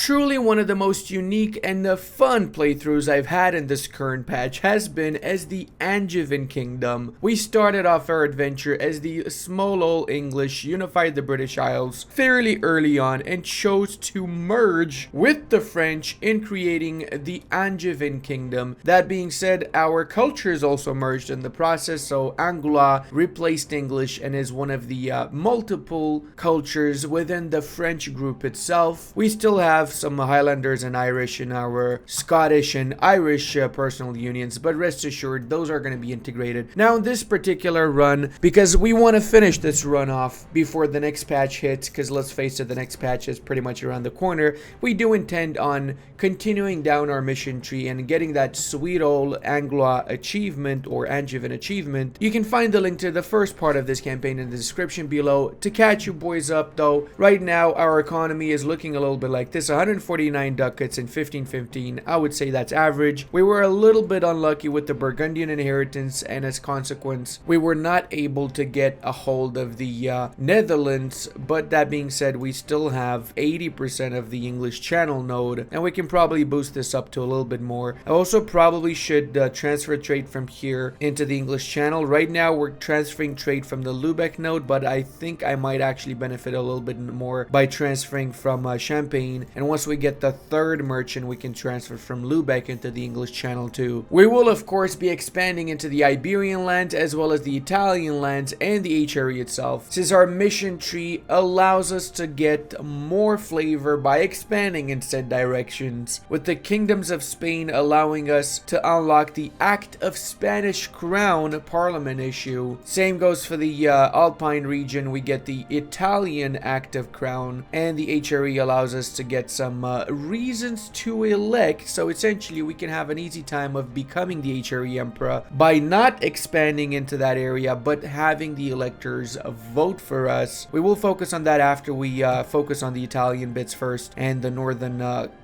truly one of the most unique and fun playthroughs I've had in this current patch has been as the Angevin Kingdom. We started off our adventure as the small old English unified the British Isles fairly early on and chose to merge with the French in creating the Angevin Kingdom. That being said, our cultures also merged in the process, so Anglois replaced English and is one of the multiple cultures within the French group itself. We still have some Highlanders and Irish in our Scottish and Irish personal unions, but rest assured those are going to be integrated. Now in this particular run, because we want to finish this run off before the next patch hits, because let's face it, the next patch is pretty much around the corner, we do intend on continuing down our mission tree and getting that sweet old Anglois achievement or Angevin achievement. You can find the link to the first part of this campaign in the description below. To catch you boys up though, right now our economy is looking a little bit like this: 149 ducats and 1515. I would say that's average. We were a little bit unlucky with the Burgundian inheritance, and as consequence we were not able to get a hold of the Netherlands, but that being said, we still have 80% of the English Channel node, and we can probably boost this up to a little bit more. I also probably should transfer trade from here into the English Channel. Right now we're transferring trade from the Lubeck node, but I think I might actually benefit a little bit more by transferring from Champagne, and once we get the third merchant we can transfer from Lubeck into the English Channel too. We will of course be expanding into the Iberian lands as well as the Italian lands and the HRE itself, since our mission tree allows us to get more flavor by expanding in said directions, with the kingdoms of Spain allowing us to unlock the Act of Spanish Crown Parliament issue. Same goes for the Alpine region. We get the Italian Act of Crown, and the HRE allows us to get some reasons to elect, so essentially we can have an easy time of becoming the HRE Emperor by not expanding into that area but having the electors vote for us. We will focus on that after we focus on the Italian bits first and the northern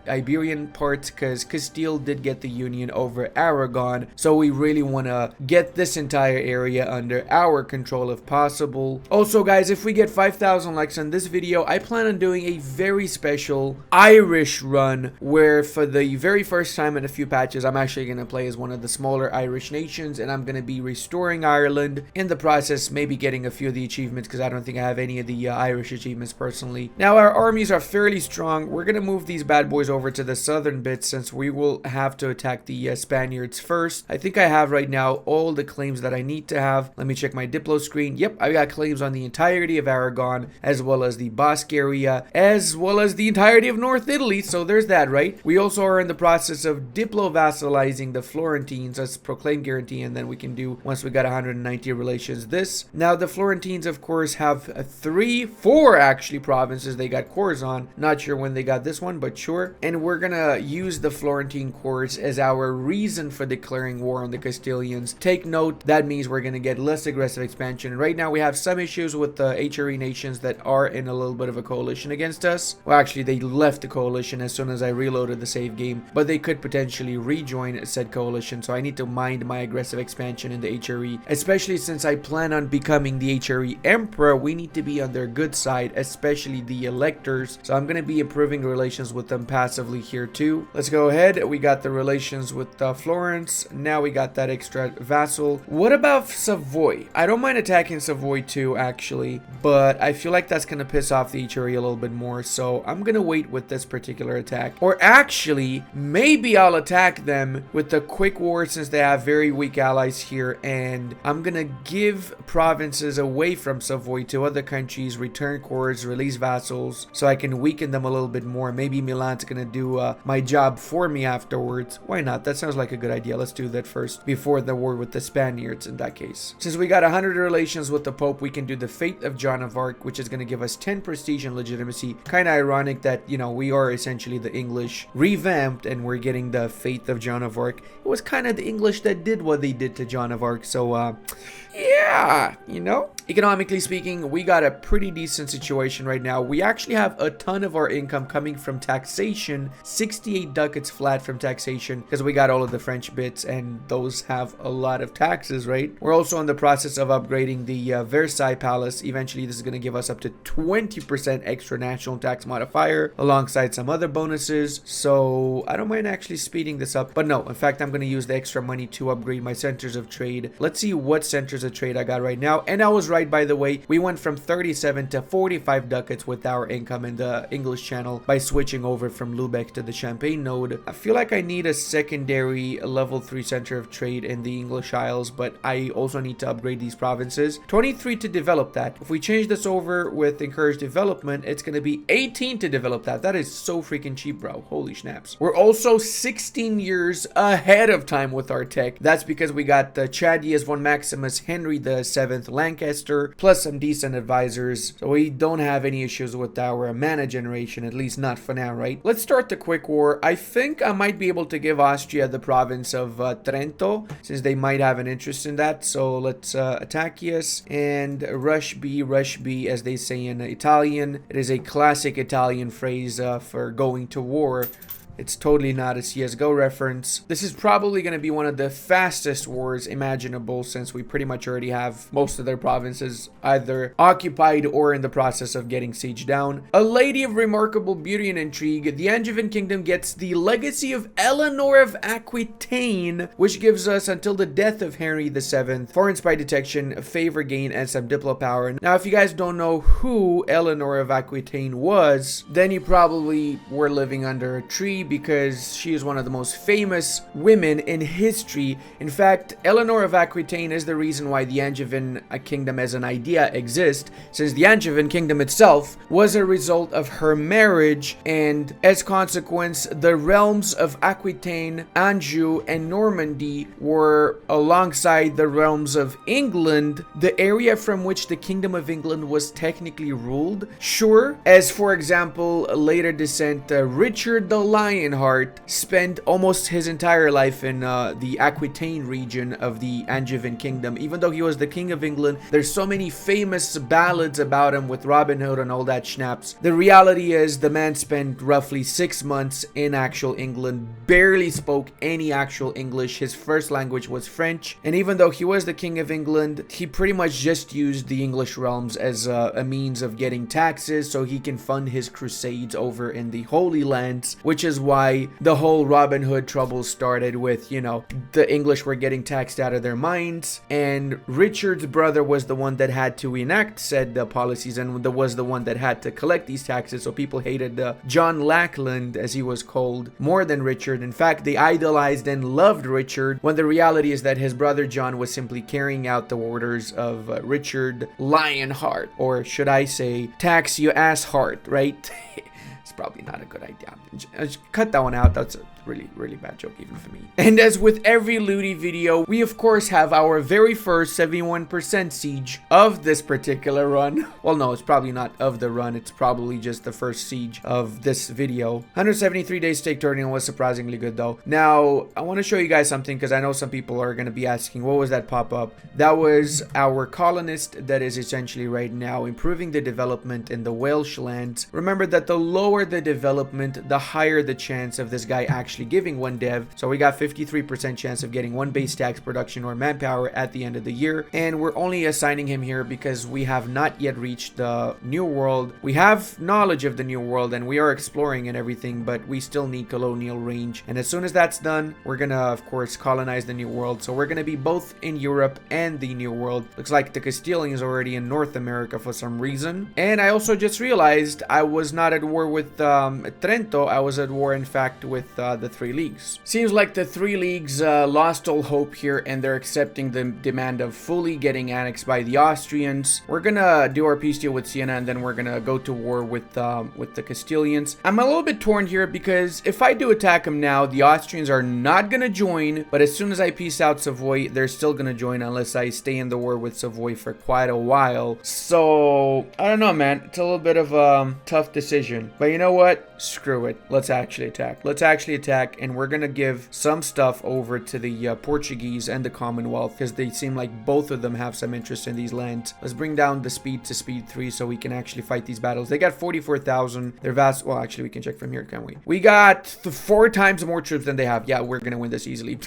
Iberian parts, because Castile did get the union over Aragon, so we really want to get this entire area under our control if possible. Also guys, if we get 5,000 likes on this video, I plan on doing a very special Irish run where for the very first time in a few patches I'm actually going to play as one of the smaller Irish nations, and I'm going to be restoring Ireland, in the process maybe getting a few of the achievements, because I don't think I have any of the Irish achievements personally. Now our armies are fairly strong. We're going to move these bad boys over to the southern bit since we will have to attack the Spaniards first. I think I have right now all the claims that I need to have. Let me check my Diplo screen. Yep, I got claims on the entirety of Aragon as well as the Basque area as well as the entirety of North Italy, so there's that, right? We also are in the process of Diplo vassalizing the Florentines as proclaimed guarantee, and then we can do, once we got 190 relations, this. Now the Florentines of course have four actually provinces they got cores on. Not sure when they got this one, but sure. And we're gonna use the Florentine cores as our reason for declaring war on the Castilians. Take note, that means we're gonna get less aggressive expansion. Right now we have some issues with the HRE nations that are in a little bit of a coalition against us. Well, actually they left the coalition as soon as I reloaded the save game, but they could potentially rejoin said coalition, so I need to mind my aggressive expansion in the HRE, especially since I plan on becoming the HRE Emperor. We need to be on their good side, especially the electors, so I'm going to be improving relations with them passively here too. Let's go ahead. We got the relations with Florence. Now we got that extra vassal. What about Savoy? I don't mind attacking Savoy too actually, but I feel like that's going to piss off the HRE a little bit more, so I'm going to wait with this particular attack. Or actually maybe I'll attack them with the quick war since they have very weak allies here, and I'm going to give provinces away from Savoy to other countries, return cores, release vassals, so I can weaken them a little bit more. Maybe Milan's gonna do my job for me afterwards. Why not? That sounds like a good idea. Let's do that first before the war with the Spaniards in that case. Since we got 100 relations with the Pope, we can do the Fate of John of Arc, which is gonna give us 10 prestige and legitimacy. Kind of ironic that, you know, we are essentially the English revamped and we're getting the Fate of John of Arc. It was kind of the English that did what they did to John of Arc, so yeah, yeah, you know? Economically speaking, we got a pretty decent situation right now. We actually have a ton of our income coming from taxation, 68 ducats flat from taxation, because we got all of the French bits, and those have a lot of taxes, right? We're also in the process of upgrading the Versailles Palace. Eventually, this is going to give us up to 20% extra national tax modifier, alongside some other bonuses. So I don't mind actually speeding this up. But no, in fact, I'm going to use the extra money to upgrade my centers of trade. Let's see what centers of trade I got right now. And I was right, by the way. We went from 37 to 45 ducats with our income in the English Channel by switching over from Lubeck to the Champagne node. I feel like I need a secondary level 3 center of trade in the English Isles, but I also need to upgrade these provinces. 23 to develop that. If we change this over with encouraged development, it's going to be 18 to develop that. That is so freaking cheap, bro. Holy snaps. We're also 16 years ahead of time with our tech. That's because we got the Chadius von Maximus Henry VII Lancaster, plus some decent advisors. So we don't have any issues with our mana generation, at least not for now, right? Let's start the quick war. I think I might be able to give Austria the province of Trento, since they might have an interest in that. So let's attack yes and rush B, as they say in Italian. It is a classic Italian phrase for going to war. It's totally not a CSGO reference. This is probably going to be one of the fastest wars imaginable, since we pretty much already have most of their provinces either occupied or in the process of getting sieged down. A lady of remarkable beauty and intrigue, the Angevin kingdom gets the legacy of Eleanor of Aquitaine, which gives us until the death of Henry VII, foreign spy detection, favor gain, and some diplo power. Now, if you guys don't know who Eleanor of Aquitaine was, then you probably were living under a tree, because she is one of the most famous women in history. In fact, Eleanor of Aquitaine is the reason why the Angevin kingdom as an idea exists, since the Angevin kingdom itself was a result of her marriage, and as consequence, the realms of Aquitaine, Anjou, and Normandy were alongside the realms of England, the area from which the Kingdom of England was technically ruled. Sure, as for example, later descent Richard the Lionheart spent almost his entire life in the Aquitaine region of the Angevin kingdom. Even though he was the king of England, there's so many famous ballads about him with Robin Hood and all that schnaps. The reality is the man spent roughly 6 months in actual England, barely spoke any actual English. His first language was French, and even though he was the king of England, he pretty much just used the English realms as a means of getting taxes so he can fund his crusades over in the Holy Lands, which is why the whole Robin Hood troubles started with, you know, the English were getting taxed out of their minds, and Richard's brother was the one that had to enact said policies and was the one that had to collect these taxes. So people hated John Lackland, as he was called, more than Richard. In fact, they idolized and loved Richard, when the reality is that his brother John was simply carrying out the orders of Richard Lionheart, or should I say, tax you ass heart, right? It's probably not a good idea. Just cut that one out. That's a really bad joke even for me. And as with every Ludi video, we of course have our very first 71% siege of this particular run. Well, no, it's probably not of the run. It's probably just the first siege of this video. 173 days stake turning was surprisingly good though. Now, I want to show you guys something, because I know some people are going to be asking, what was that pop-up? That was our colonist that is essentially right now improving the development in the Welsh lands. Remember that the lower the development, the higher the chance of this guy actually giving one dev. So we got 53% chance of getting one base tax production or manpower at the end of the year, and we're only assigning him here because we have not yet reached the new world. We have knowledge of the new world and we are exploring and everything, but we still need colonial range, and as soon as that's done, we're gonna of course colonize the new world. So we're gonna be both in Europe and the new world. Looks like the Castilians are already in North America for some reason. And I also just realized I was not at war with Trento. I was at war in fact with the Three Leagues. Seems like the Three Leagues lost all hope here, and they're accepting the demand of fully getting annexed by the Austrians. We're gonna do our peace deal with Siena, and then we're gonna go to war with the Castilians. I'm a little bit torn here, because if I do attack them now, the Austrians are not gonna join, but as soon as I peace out Savoy, they're still gonna join unless I stay in the war with Savoy for quite a while. So I don't know, man. It's a little bit of a tough decision. But you know what? Screw it. Let's actually attack. Let's actually attack, and we're gonna give some stuff over to the Portuguese and the Commonwealth, because they seem like both of them have some interest in these lands. Let's bring down the speed to speed 3 so we can actually fight these battles. They got 44,000. They're vast. Well, actually, we can check from here, can't we? We got 4 times more troops than they have. Yeah, we're gonna win this easily.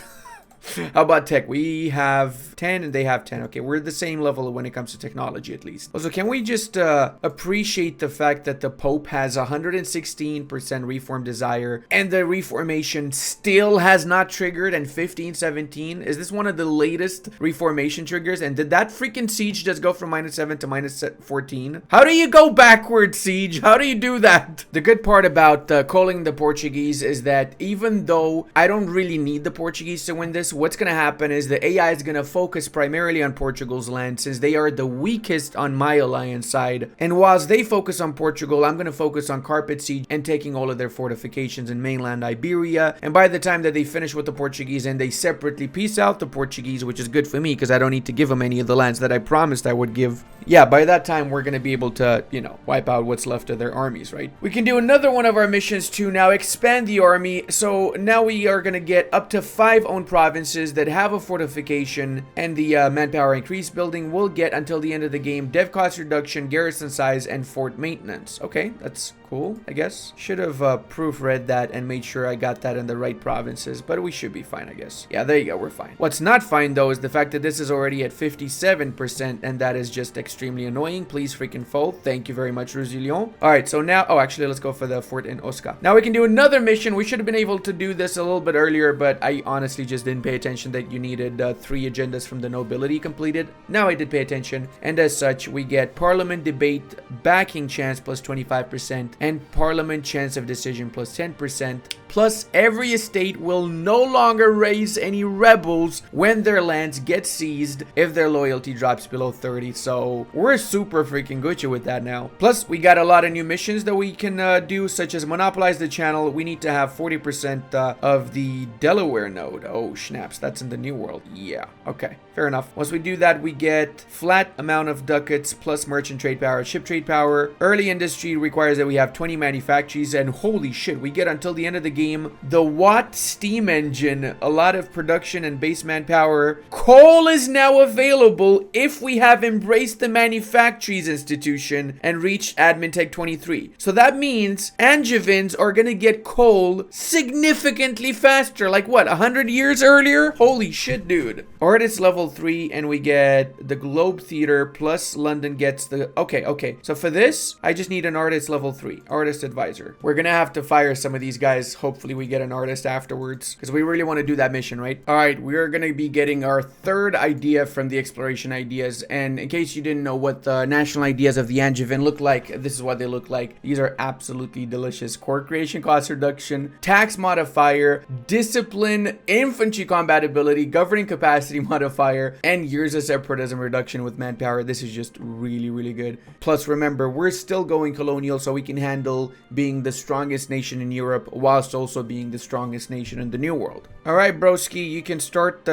How about tech? We have 10 and they have 10. Okay, we're the same level when it comes to technology, at least. Also, can we just appreciate the fact that the Pope has 116% reform desire and the reformation still has not triggered in 1517? Is this one of the latest reformation triggers? And did that freaking siege just go from -7 to -14? How do you go backwards, siege? How do you do that? The good part about calling the Portuguese is that even though I don't really need the Portuguese to win this, what's going to happen is the AI is going to focus primarily on Portugal's land, since they are the weakest on my alliance side. And whilst they focus on Portugal, I'm going to focus on Carpet Siege and taking all of their fortifications in mainland Iberia. And by the time that they finish with the Portuguese and they separately peace out the Portuguese, which is good for me because I don't need to give them any of the lands that I promised I would give. Yeah, by that time, we're going to be able to, you know, wipe out what's left of their armies, right? We can do another one of our missions to now expand the army. So now we are going to get up to 5 owned provinces that have a fortification, and the manpower increase building will get until the end of the game dev cost reduction, garrison size, and fort maintenance. Okay, that's cool, I guess. Should have proofread that and made sure I got that in the right provinces, but we should be fine, I guess. Yeah, there you go, we're fine. What's not fine, though, is the fact that this is already at 57%, and that is just extremely annoying. Please freaking fold. Thank you very much, Roussillon. All right, so now... Oh, actually, let's go for the fort in Osca. Now we can do another mission. We should have been able to do this a little bit earlier, but I honestly just didn't pay attention that you needed 3 agendas from the nobility completed. Now I did pay attention, and as such, we get Parliament debate backing chance plus 25%, and Parliament chance of decision plus 10%. Plus, every estate will no longer raise any rebels when their lands get seized if their loyalty drops below 30. So we're super freaking Gucci with that now. Plus, we got a lot of new missions that we can do, such as monopolize the channel. We need to have 40% of the Delaware node. Oh, snaps. That's in the New World. Yeah. Okay. Fair enough. Once we do that, we get flat amount of ducats plus merchant trade power, ship trade power. Early industry requires that we have 20 manufactories, and holy shit, we get until the end of the game the Watt steam engine, a lot of production and base manpower. Coal is now available if we have embraced the manufactories institution and reached admin tech 23. So that means Angevins are gonna get coal significantly faster. Like what, 100 years earlier? Holy shit, dude. Artist level 3, and we get the Globe Theater plus London gets the... Okay. So for this, I just need an artist level 3, artist advisor. We're gonna have to fire some of these guys. Hopefully we get an artist afterwards, because we really want to do that mission, right? All right, we are gonna be getting our 3rd idea from the exploration ideas. And in case you didn't know what the national ideas of the Angevin look like, this is what they look like. These are absolutely delicious. Core creation cost reduction, tax modifier, discipline, infantry combatability, governing capacity modifier, and years of separatism reduction with manpower. This is just really, really good. Plus, remember, we're still going colonial, so we can handle being the strongest nation in Europe whilst also being the strongest nation in the New World. All right, broski, you can start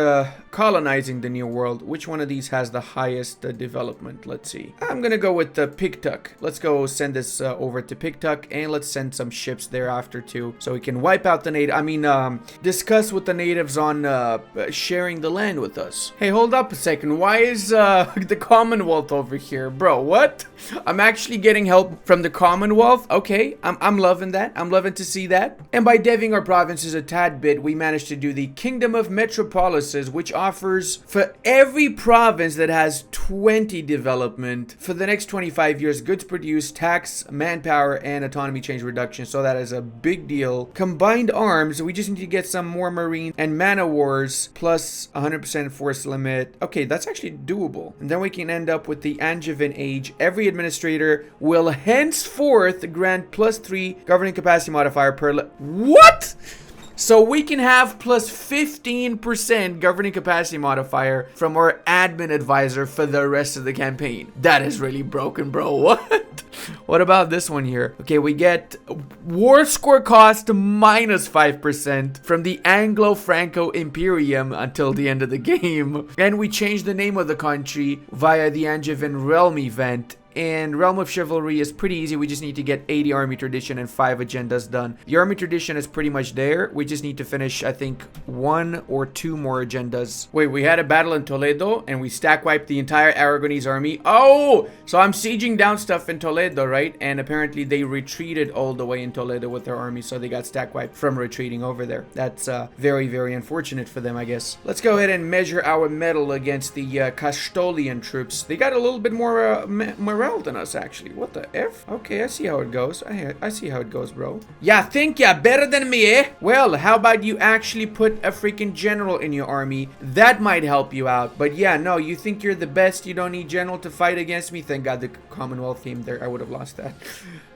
colonizing the New World. Which one of these has the highest development? Let's see. I'm gonna go with the Pictuck. Let's go send this over to Pictuck, and let's send some ships thereafter too, so we can wipe out the native. Discuss with the natives on sharing the land with us. Hey, hold up a second. Why is the Commonwealth over here, bro? What? I'm actually getting help from the Commonwealth. Okay, I'm loving that. I'm loving to see that. And by deving our provinces a tad bit, we managed to do the Kingdom of Metropolises, which offers for every province that has 20 development for the next 25 years, goods produced, tax, manpower, and autonomy change reduction. So that is a big deal. Combined arms, we just need to get some more marine and man o' wars plus 100% force limit. Okay, that's actually doable. And then we can end up with the Angevin age. Every administrator will henceforth grant +3 governing capacity modifier per... What? So we can have plus 15% governing capacity modifier from our admin advisor for the rest of the campaign. That is really broken, bro. What? What about this one here? Okay, we get war score cost -5% from the Anglo-Franco Imperium until the end of the game. And we change the name of the country via the Angevin Realm event And Realm of Chivalry is pretty easy. We just need to get 80 army tradition and 5 agendas done. The army tradition is pretty much there. We just need to finish, I think, 1 or 2 more agendas. Wait, we had a battle in Toledo and we stack wiped the entire Aragonese army. Oh, so I'm sieging down stuff in Toledo, right? And apparently they retreated all the way in Toledo with their army, so they got stack wiped from retreating over there. That's very, very unfortunate for them, I guess. Let's go ahead and measure our mettle against the Castolian troops. They got a little bit more morale than us, actually. What the F? Okay, I see how it goes. I see how it goes, bro. Yeah, think ya better than me, eh? Well, how about you actually put a freaking general in your army? That might help you out. But yeah, no, you think you're the best? You don't need general to fight against me? Thank God the Commonwealth came there. I would have lost that.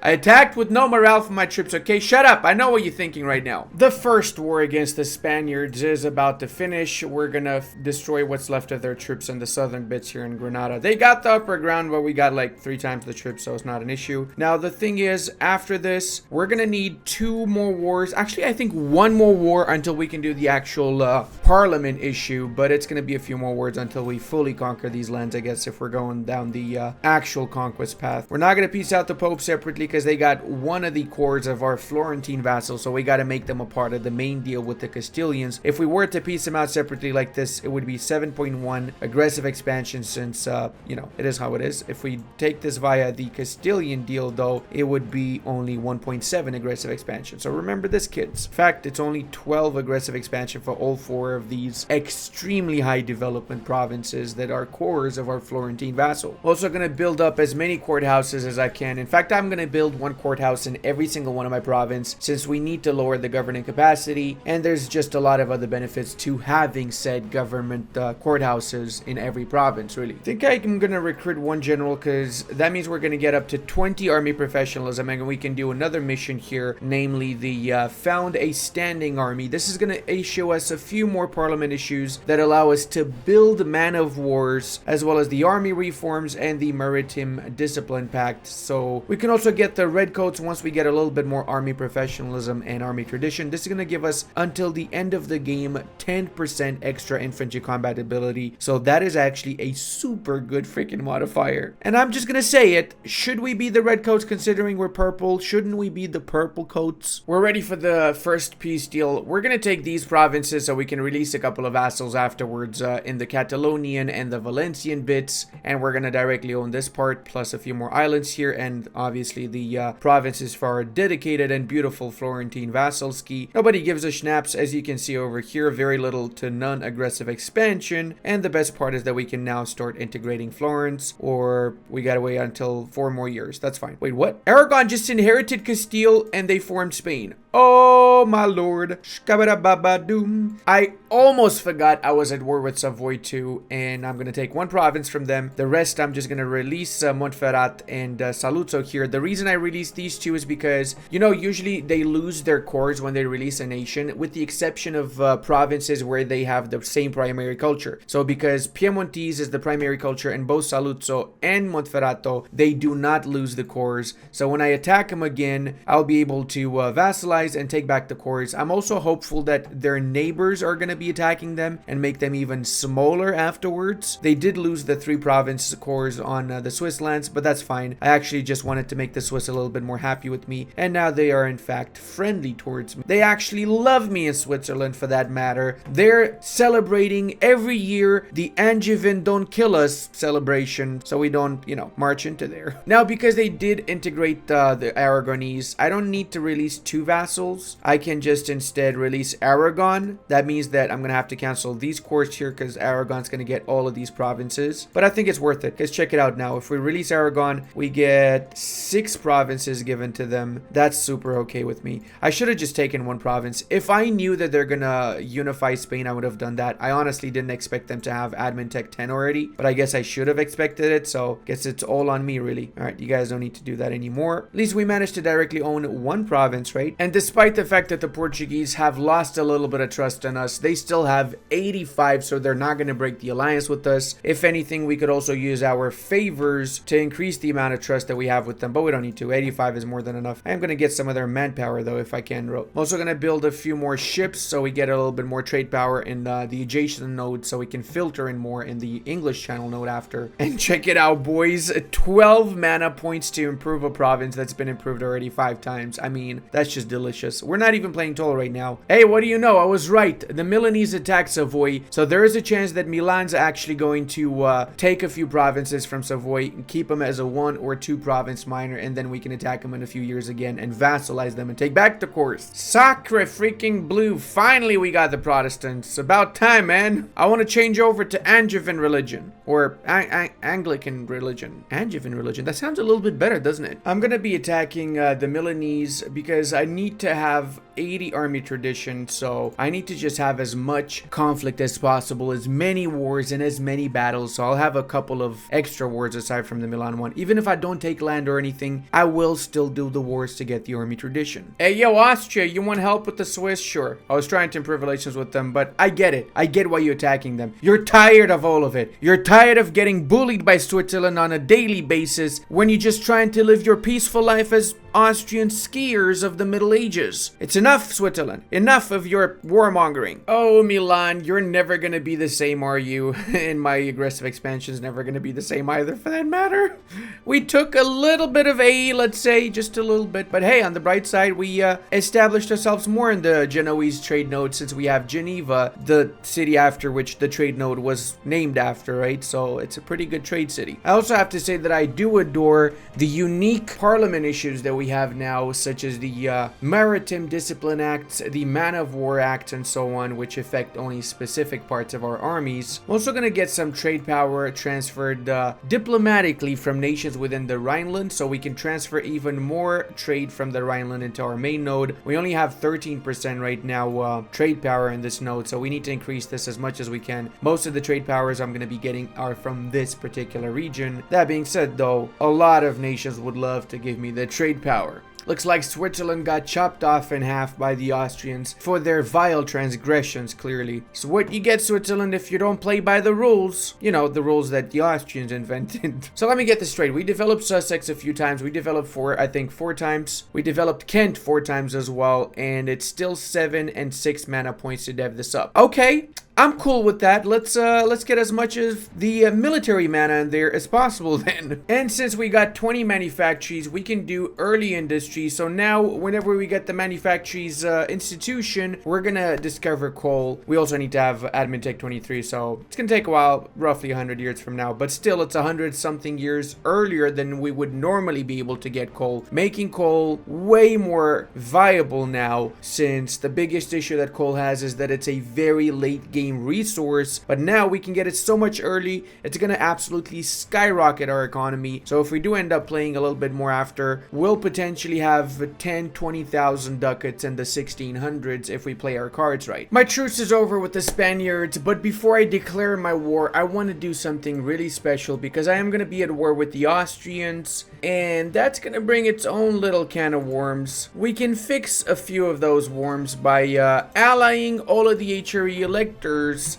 I attacked with no morale for my troops, okay? Shut up. I know what you're thinking right now. The first war against the Spaniards is about to finish. We're gonna destroy what's left of their troops in the southern bits here in Granada. They got the upper ground, but we got like 3 times the troops, so it's not an issue. Now, the thing is, after this, we're gonna need 2 more wars. Actually, I think 1 more war until we can do the actual parliament issue, but it's gonna be a few more wars until we fully conquer these lands, I guess, if we're going down the actual conquest path. We're not gonna peace out the Pope separately because they got one of the cores of our Florentine vassals, so we got to make them a part of the main deal with the Castilians. If we were to piece them out separately like this, it would be 7.1 aggressive expansion, since you know, it is how it is. If we take this via the Castilian deal, though, it would be only 1.7 aggressive expansion. So remember this, kids. In fact, it's only 12 aggressive expansion for all 4 of these extremely high development provinces that are cores of our Florentine vassal. Also going to build up as many courthouses as I can. In fact, I'm going to build 1 courthouse in every single one of my province, since we need to lower the governing capacity, and there's just a lot of other benefits to having said government courthouses in every province, really. I think I'm gonna recruit 1 general, because that means we're gonna get up to 20 army professionalism, and we can do another mission here, namely the found a standing army. This is gonna issue us a few more parliament issues that allow us to build man of wars, as well as the army reforms and the maritime discipline pact. So we can also get the redcoats once we get a little bit more army professionalism and army tradition. This is going to give us until the end of the game 10% extra infantry combat ability, so that is actually a super good freaking modifier. And I'm just going to say it, should we be the redcoats considering we're purple? Shouldn't we be the purple coats? We're ready for the first peace deal. We're going to take these provinces so we can release a couple of vassals afterwards in the Catalonian and the Valencian bits, and we're going to directly own this part plus a few more islands here, and obviously the provinces for our dedicated and beautiful Florentine vassalski. Nobody gives a schnapps, as you can see over here. Very little to none aggressive expansion, and the best part is that we can now start integrating Florence, or we gotta wait until 4 more years. That's fine. Wait, what? Aragon just inherited Castile and they formed Spain. Oh my lord. Shkabada-baba-doom. I almost forgot I was at war with Savoy too, and I'm gonna take 1 province from them. The rest I'm just gonna release Montferrat and Saluzzo here. The reason I released these 2 is because, you know, usually they lose their cores when they release a nation, with the exception of provinces where they have the same primary culture. So because Piemontese is the primary culture in both Saluzzo and Montferrato, they do not lose the cores. So when I attack them again, I'll be able to vassalize and take back the cores. I'm also hopeful that their neighbors are going to be attacking them and make them even smaller afterwards. They did lose the 3 province cores on the Swiss lands, but that's fine. I actually just wanted to make the Swiss a little bit more happy with me, and now they are in fact friendly towards me. They actually love me in Switzerland, for that matter. They're celebrating every year the Angevin Don't Kill Us celebration, so we don't, you know, march into there. Now, because they did integrate the Aragonese, I don't need to release 2 vassals. I can just instead release Aragon. That means that I'm gonna have to cancel these cores here because Aragon's gonna get all of these provinces, but I think it's worth it because check it out now. If we release Aragon, we get 6 provinces given to them. That's super okay with me. I should have just taken 1 province. If I knew that they're gonna unify Spain, I would have done that. I honestly didn't expect them to have admin tech 10 already, but I guess I should have expected it, so guess it's all on me, really. All right, you guys don't need to do that anymore. At least we managed to directly own 1 province, right? And despite the fact fact that the Portuguese have lost a little bit of trust in us. They still have 85, so they're not going to break the alliance with us. If anything, we could also use our favors to increase the amount of trust that we have with them, but we don't need to. 85 is more than enough. I am going to get some of their manpower, though, if I can. I'm also going to build a few more ships so we get a little bit more trade power in the adjacent node, so we can filter in more in the English channel node after. And check it out, boys. 12 mana points to improve a province that's been improved already 5 times. I mean, that's just delicious. We're not even playing Toll right now. Hey, what do you know? I was right. The Milanese attacked Savoy, so there is a chance that Milan's actually going to take a few provinces from Savoy and keep them as a 1 or 2 province minor, and then we can attack them in a few years again and vassalize them and take back the course. Sacre freaking blue. Finally, we got the Protestants. About time, man. I want to change over to Angevin religion, or Anglican religion. Angevin religion. That sounds a little bit better, doesn't it? I'm going to be attacking the Milanese because I need to have 80 army tradition, so I need to just have as much conflict as possible, as many wars and as many battles. So I'll have a couple of extra wars aside from the Milan one. Even if I don't take land or anything, I will still do the wars to get the army tradition. Hey, yo, Austria, you want help with the Swiss? Sure. I was trying to improve relations with them, but I get it. I get why you're attacking them. You're tired of all of it. You're tired of getting bullied by Switzerland on a daily basis when you're just trying to live your peaceful life as Austrian skiers of the Middle Ages. It's enough, Switzerland. Enough of your warmongering. Oh, Milan, you're never gonna be the same, are you? And my aggressive expansion's never gonna be the same either, for that matter. We took a little bit of AE, let's say, just a little bit. But hey, on the bright side, we established ourselves more in the Genoese trade node, since we have Geneva, the city after which the trade node was named after, right? So it's a pretty good trade city. I also have to say that I do adore the unique parliament issues that we have now, such as the Maritime Discipline Acts, the Man of War Act, and so on, which affect only specific parts of our armies. I'm also going to get some trade power transferred diplomatically from nations within the Rhineland, so we can transfer even more trade from the Rhineland into our main node. We only have 13% right now trade power in this node, so we need to increase this as much as we can. Most of the trade powers I'm going to be getting are from this particular region. That being said, though, a lot of nations would love to give me the trade power. Looks like Switzerland got chopped off in half by the Austrians for their vile transgressions, clearly. So what you get, Switzerland, if you don't play by the rules? You know, the rules that the Austrians invented. So let me get this straight. We developed Sussex a few times. We developed I think 4 times. We developed Kent 4 times as well. And it's still 7 and 6 mana points to dev this up. Okay. I'm cool with that. Let's get as much of the military mana in there as possible then. And since we got 20 manufactories, we can do early industry. So now, whenever we get the manufactories institution, we're gonna discover coal. We also need to have admin tech 23, so it's gonna take a while, roughly 100 years from now. But still, it's 100 something years earlier than we would normally be able to get coal, making coal way more viable now, since the biggest issue that coal has is that it's a very late game resource, but now we can get it so much early, it's gonna absolutely skyrocket our economy. So if we do end up playing a little bit more after, we'll potentially have 10-20,000 ducats in the 1600s if we play our cards right. My truce is over with the Spaniards, but before I declare my war, I want to do something really special, because I am gonna be at war with the Austrians, and that's gonna bring its own little can of worms. We can fix a few of those worms by allying all of the HRE electors,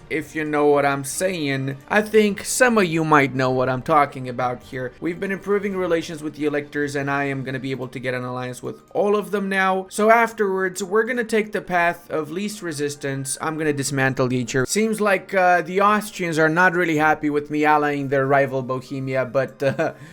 if you know what I'm saying. I think some of you might know what I'm talking about here. We've been improving relations with the electors, and I am going to be able to get an alliance with all of them now. So afterwards, we're going to take the path of least resistance. I'm going to dismantle the HRE. Seems like the Austrians are not really happy with me allying their rival Bohemia, but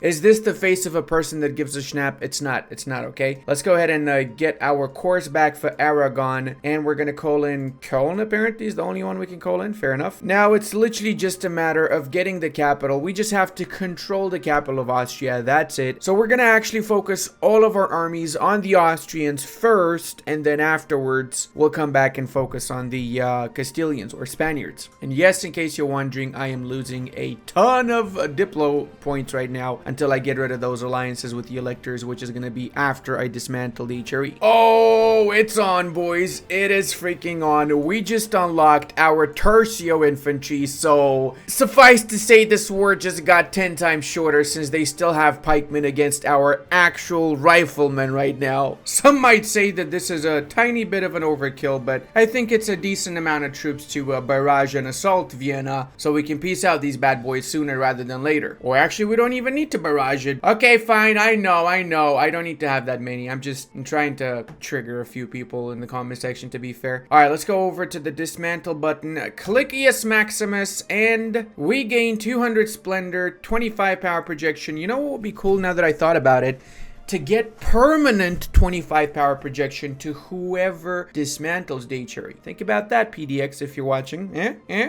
is this the face of a person that gives a snap? It's not, okay? Let's go ahead and get our course back for Aragon, and we're going to call in Cologne, apparently, is the only one we can call in. Fair enough. Now it's literally just a matter of getting the capital. We just have to control the capital of Austria. That's it. So we're gonna actually focus all of our armies on the Austrians first, and then afterwards we'll come back and focus on the Castilians or Spaniards. And yes, in case you're wondering, I am losing a ton of Diplo points right now until I get rid of those alliances with the electors, which is gonna be after I dismantle the HRE. Oh, it's on, boys. It is freaking on. We just unlocked our our tercio infantry, so suffice to say this war just got 10 times shorter since they still have pikemen against our actual riflemen right now. Some might say that this is a tiny bit of an overkill, but I think it's a decent amount of troops to barrage and assault Vienna, so we can piece out these bad boys sooner rather than later. Or actually, we don't even need to barrage it. Okay, fine, I know. I don't need to have that many. I'm trying to trigger a few people in the comment section, to be fair. Alright, let's go over to the dismantle button. Click ES Maximus, and we gain 200 Splendor, 25 power projection. You know what would be cool now that I thought about it? To get permanent 25 power projection to whoever dismantles Daycherry. Think about that, PDX, if you're watching.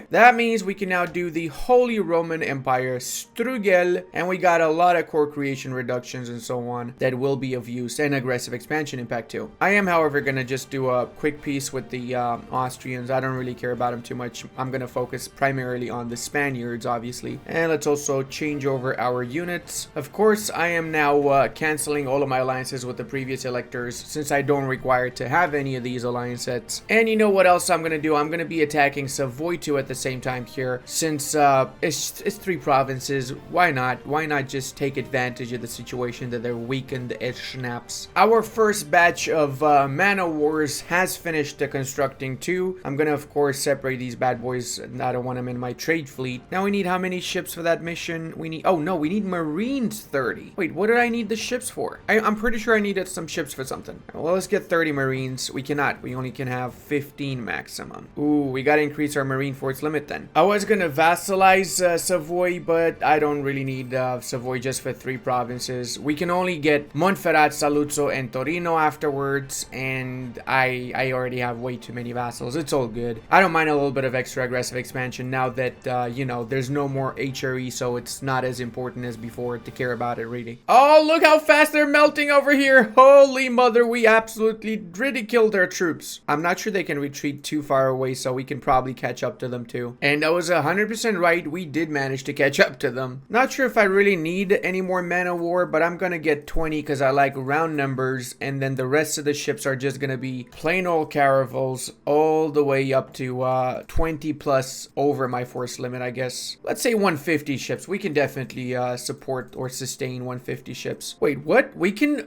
That means we can now do the Holy Roman Empire, Strugel, and we got a lot of core creation reductions and so on that will be of use, and aggressive expansion impact too. I am, however, going to just do a quick piece with the Austrians. I don't really care about them too much. I'm going to focus primarily on the Spaniards, obviously. And let's also change over our units. Of course, I am now canceling all of my alliances with the previous electors since I don't require to have any of these alliance sets. And you know what else I'm gonna do? I'm gonna be attacking Savoy too at the same time here, since it's 3 provinces. Why not? Why not just take advantage of the situation that they're weakened as schnapps? Our first batch of man o' wars has finished constructing too. I'm gonna of course separate these bad boys. I don't want them in my trade fleet. Now we need how many ships for that mission? We need, oh no, we need Marines 30. Wait, what did I need the ships for? I'm pretty sure I needed some ships for something. Well, let's get 30 Marines. We cannot. We only can have 15 maximum. Ooh, we gotta increase our Marine force limit then. I was gonna vassalize Savoy, but I don't really need Savoy just for 3 provinces. We can only get Montferrat, Saluzzo, and Torino afterwards, and I already have way too many vassals. It's all good. I don't mind a little bit of extra aggressive expansion now that, you know, there's no more HRE, so it's not as important as before to care about it, really. Oh, look how fast they're melting over here. Holy mother, we absolutely ridiculed their troops. I'm not sure they can retreat too far away, so we can probably catch up to them too. And I was 100% right. We did manage to catch up to them. Not sure if I really need any more men of war, but I'm gonna get 20 because I like round numbers, and then the rest of the ships are just gonna be plain old caravels all the way up to 20 plus over my force limit, I guess. Let's say 150 ships. We can definitely support or sustain 150 ships. Wait, what? We can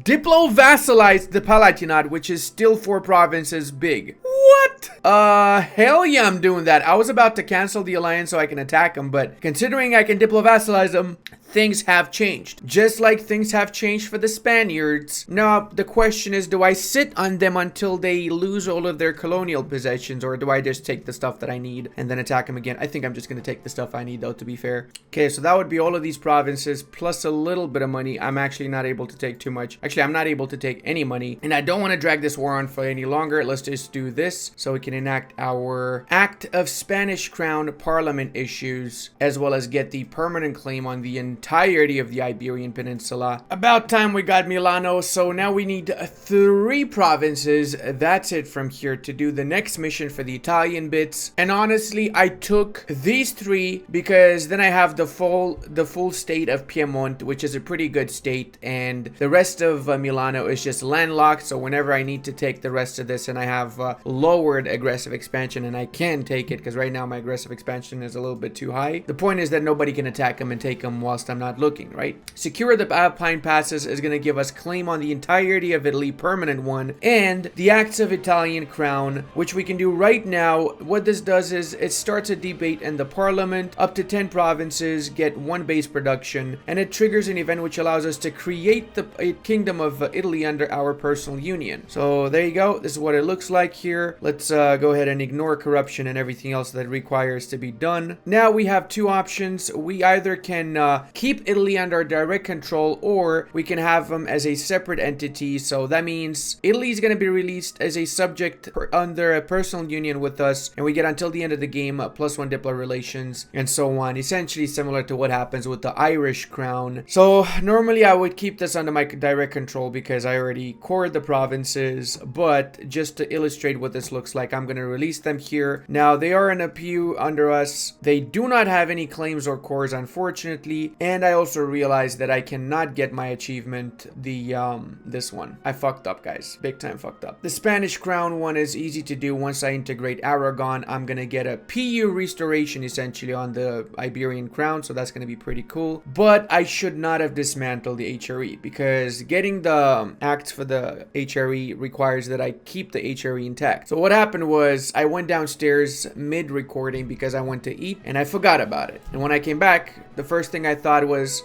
diplo-vassalize the Palatinate, which is still 4 provinces big. What? Hell yeah, I'm doing that. I was about to cancel the alliance so I can attack them, but considering I can diplo-vassalize them, things have changed. Just like things have changed for the Spaniards. Now, the question is, do I sit on them until they lose all of their colonial possessions, or do I just take the stuff that I need and then attack them again? I think I'm just going to take the stuff I need, though, to be fair. Okay, so that would be all of these provinces, plus a little bit of money. I'm actually not able to take too much. Actually, I'm not able to take any money, and I don't want to drag this war on for any longer. Let's just do this so we can enact our Act of Spanish Crown Parliament issues, as well as get the permanent claim on the entirety of the Iberian Peninsula. About time we got Milano, so now we need 3 provinces. That's it from here to do the next mission for the Italian bits. And honestly, I took these 3 because then I have the full state of Piedmont, which is a pretty good state, and the rest of Milano is just landlocked. So whenever I need to take the rest of this and I have lowered aggressive expansion, and I can take it because right now my aggressive expansion is a little bit too high. The point is that nobody can attack them and take them whilst I'm not looking, right? Secure the Alpine passes is going to give us claim on the entirety of Italy, permanent one, and the Acts of Italian Crown, which we can do right now. What this does is it starts a debate in the parliament. Up to 10 provinces get 1 base production, and it triggers an event which allows us to create the Kingdom of Italy under our personal union. So there you go. This is what it looks like here. Let's go ahead and ignore corruption and everything else that requires to be done. Now we have 2 options. We either can keep Italy under direct control, or we can have them as a separate entity. So that means Italy is going to be released as a subject under a personal union with us, and we get until the end of the game +1 diplo relations and so on. Essentially similar to what happens with the Irish crown. So normally I would keep this under my direct control because I already cored the provinces, but just to illustrate what this looks like, I'm gonna release them here. Now, they are in a pew under us. They do not have any claims or cores, unfortunately. And I also realized that I cannot get my achievement, this one. I fucked up, guys. Big time fucked up. The Spanish crown one is easy to do. Once I integrate Aragon, I'm gonna get a PU restoration essentially on the Iberian crown, so that's gonna be pretty cool. But I should not have dismantled the HRE, because getting the acts for the HRE requires that I keep the HRE intact. So what happened was I went downstairs mid-recording because I went to eat and I forgot about it. And when I came back, the first thing I thought was,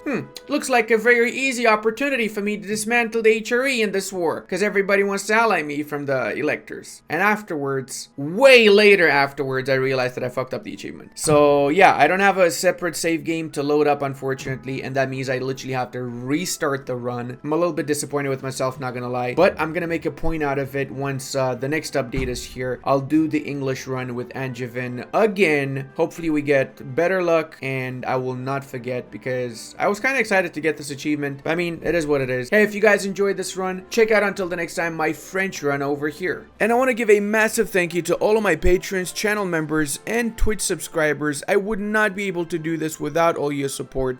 looks like a very easy opportunity for me to dismantle the HRE in this war, because everybody wants to ally me from the electors. And afterwards, way later afterwards, I realized that I fucked up the achievement. So yeah, I don't have a separate save game to load up, unfortunately, and that means I literally have to restart the run. I'm a little bit disappointed with myself, not gonna lie, but I'm gonna make a point out of it once the next update is here. I'll do the English run with Angevin again. Hopefully we get better luck, and I will not forget, because I was kind of excited to get this achievement. But I mean, it is what it is. Hey, if you guys enjoyed this run, check out until the next time my French run over here. And I want to give a massive thank you to all of my patrons, channel members, and Twitch subscribers. I would not be able to do this without all your support.